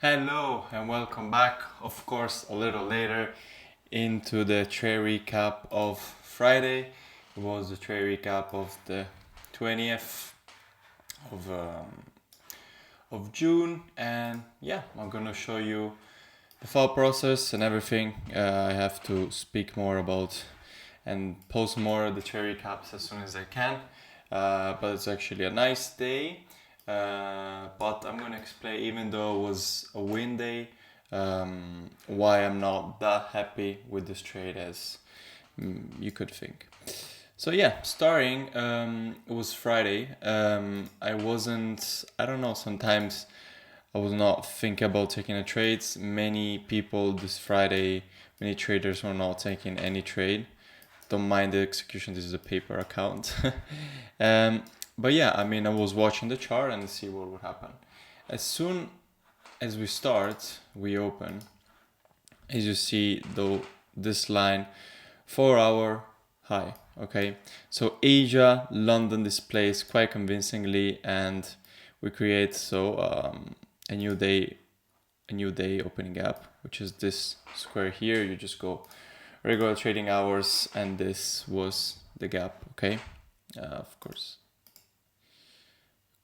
Hello and welcome back, of course, a little later into the trade recap of Friday. It was the trade recap of the 20th of, um, of June, and yeah, I'm gonna show you the file process and everything. I have to speak more about and post more of the trade recaps as soon as I can, but it's actually a nice day. But I'm gonna explain, even though it was a win day, why I'm not that happy with this trade as you could think. So yeah, starting, it was Friday. I don't know, sometimes I was not thinking about taking a trades. Many people this Friday, many traders were not taking any trade. Don't mind the execution, this is a paper account. um, but yeah, I mean, I was watching the chart and see what would happen. As soon as we open, as you see, though, this line, 4 hour high. Okay, so Asia, London displays quite convincingly, and we create a new day, opening gap, which is this square here. You just go regular trading hours, and this was the gap. Okay, of course.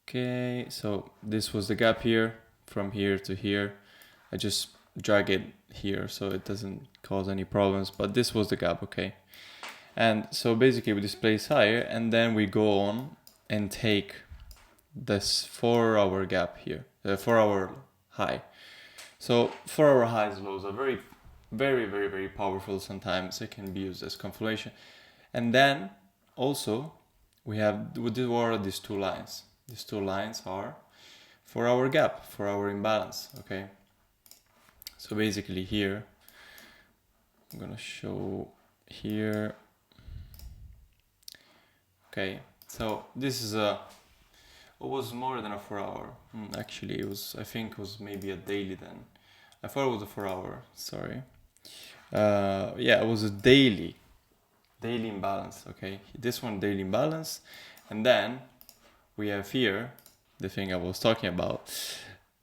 Okay, so this was the gap here, from here to here. I just drag it here so it doesn't cause any problems, but this was the gap. Okay, and so basically we displace higher, and then we go on and take this 4 hour gap here, 4 hour high. So 4 hour highs, lows are very, very, very, very powerful. Sometimes it can be used as confirmation. And then also we have, what are these two lines? These two lines are 4 hour gap, 4 hour imbalance. Okay, so basically here I'm gonna show here. Okay, so this is it was more than a 4 hour. Actually, I think it was maybe a daily then. I thought it was a 4 hour, sorry. Yeah, it was a daily imbalance. Okay, this one daily imbalance, and then we have here the thing I was talking about,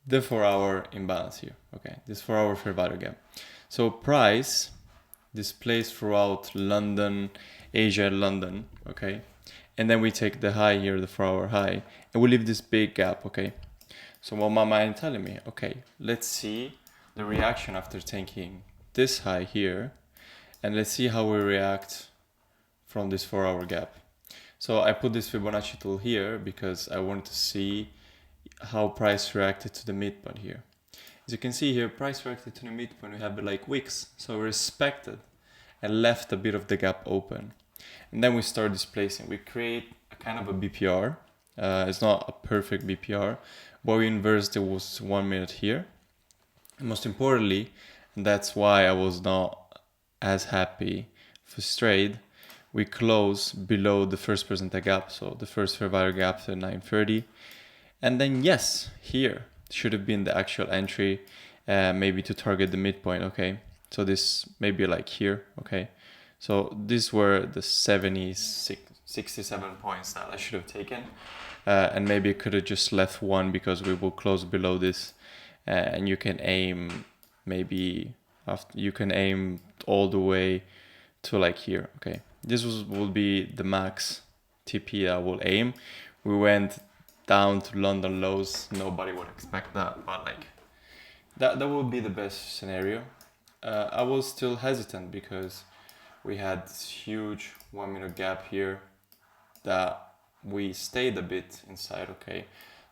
the 4 hour imbalance here. Okay, this 4 hour fair value gap. So price displays throughout London, Asia, London. Okay, and then we take the high here, the 4 hour high, and we leave this big gap. Okay, so what my mind telling me, okay, let's see the reaction after taking this high here, and let's see how we react from this 4 hour gap. So I put this Fibonacci tool here because I wanted to see how price reacted to the midpoint here. As you can see here, price reacted to the midpoint. We have like wicks, so we respected and left a bit of the gap open. And then we start displacing. We create a kind of a BPR. It's not a perfect BPR, but we inverse there was 1 minute here. And most importantly, and that's why I was not as happy for trade, we close below the first percentile gap, so the first fair value gap at 930. And then yes, here should have been the actual entry, maybe to target the midpoint. Okay, so this maybe like here. Okay, so these were the 67 points that I should have taken, and maybe I could have just left one because we will close below this, and you can aim maybe after, you can aim all the way to like here. Okay, this will be the max TP I will aim. We went down to London lows. Nobody would expect that, but like that would be the best scenario. I was still hesitant because we had this huge 1 minute gap here that we stayed a bit inside. Okay,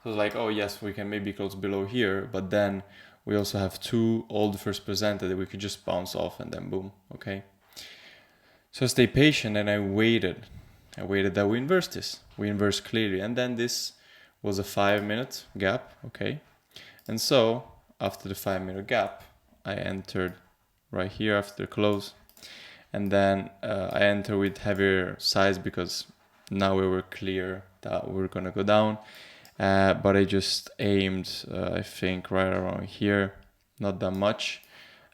so it's like, oh yes, we can maybe close below here, but then we also have two old first presented that we could just bounce off and then boom. Okay, so stay patient, and I waited that we inverse this. We inverse clearly, and then this was a 5 minute gap. Okay, and so after the 5 minute gap, I entered right here after the close, and then I entered with heavier size because now we were clear that we were gonna go down, but I just aimed, I think right around here, not that much.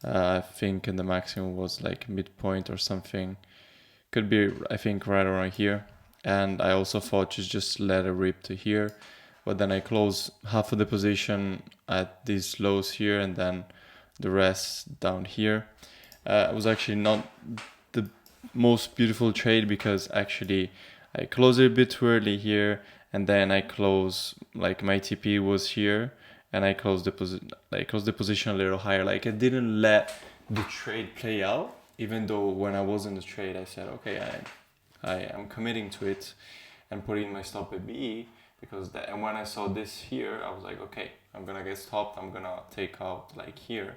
I think in the maximum was like midpoint or something. Could be, I think, right around here. And I also thought to just let it rip to here. but then I close half of the position at these lows here and then the rest down here. It was actually not the most beautiful trade because actually I closed it a bit too early here, and then I close, like my TP was here, and I closed the position a little higher. Like I didn't let the trade play out, even though when I was in the trade I said, okay, I am committing to it and putting my stop at BE, because and when I saw this here I was like, okay, I'm gonna get stopped, I'm gonna take out like here.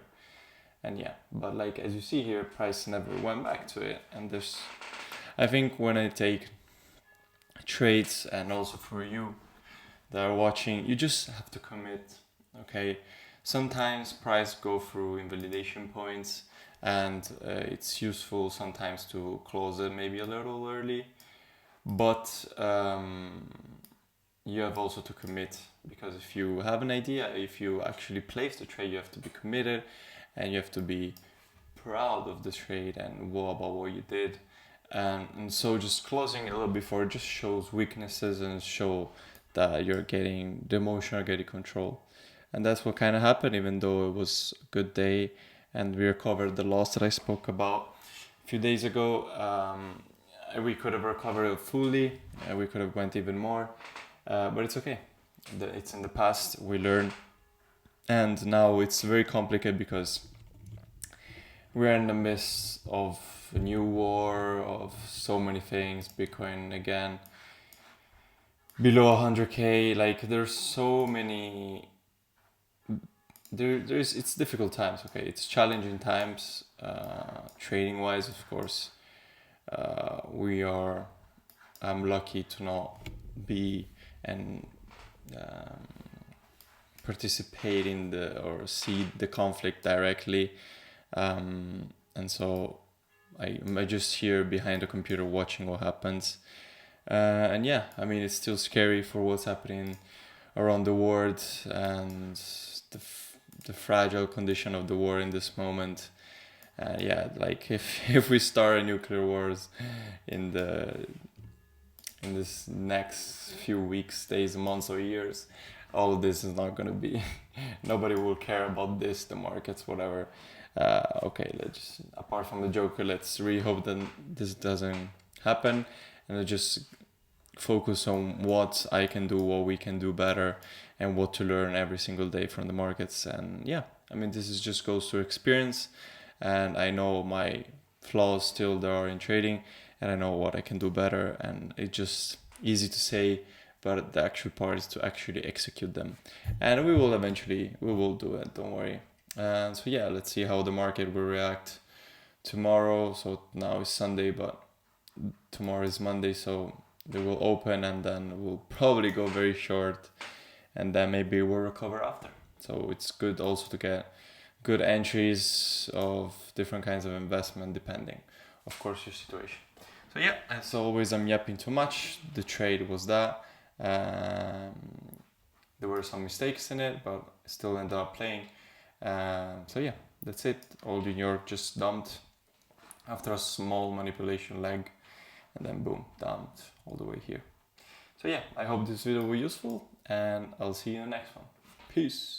And yeah, but like as you see here, price never went back to it. And I think when I take trades, and also for you that are watching, you just have to commit. Okay, sometimes price go through invalidation points, and it's useful sometimes to close it maybe a little early, but you have also to commit, because if you have an idea, if you actually place the trade, you have to be committed and you have to be proud of the trade and about what you did. And so just closing a little before just shows weaknesses and show that you're getting the emotion or getting control. And that's what kind of happened, even though it was a good day and we recovered the loss that I spoke about a few days ago. We could have recovered it fully, we could have went even more, but it's okay. It's in the past, we learn. And now it's very complicated because we're in the midst of a new war, of so many things. Bitcoin again below 100k. Like there's so many. It's difficult times. Okay, it's challenging times. Trading wise, of course, I'm lucky to not be and participate in or see the conflict directly, and so I'm just here behind the computer watching what happens. And yeah, I mean, it's still scary for what's happening around the world and the fragile condition of the war in this moment. Yeah, like if we start a nuclear wars in this next few weeks, days, months, or years, all of this is not gonna be. Nobody will care about this, the markets, whatever. Okay, let's, apart from the Joker, let's really hope that this doesn't happen, and let's just focus on what I can do, what we can do better, and what to learn every single day from the markets. And yeah, I mean, this is just goes to experience, and I know my flaws still there are in trading, and I know what I can do better, and it's just easy to say, but the actual part is to actually execute them, and we will do it, don't worry. And so yeah, let's see how the market will react tomorrow. So now is Sunday, but tomorrow is Monday, so they will open and then we'll probably go very short, and then maybe we'll recover after. So it's good also to get good entries of different kinds of investment depending, of course, your situation. So yeah, as always, I'm yapping too much. The trade was that. There were some mistakes in it, but still ended up playing. So yeah, that's it. Old New York just dumped after a small manipulation leg, and then boom, dumped all the way here. So yeah, I hope this video was useful, and I'll see you in the next one. Peace.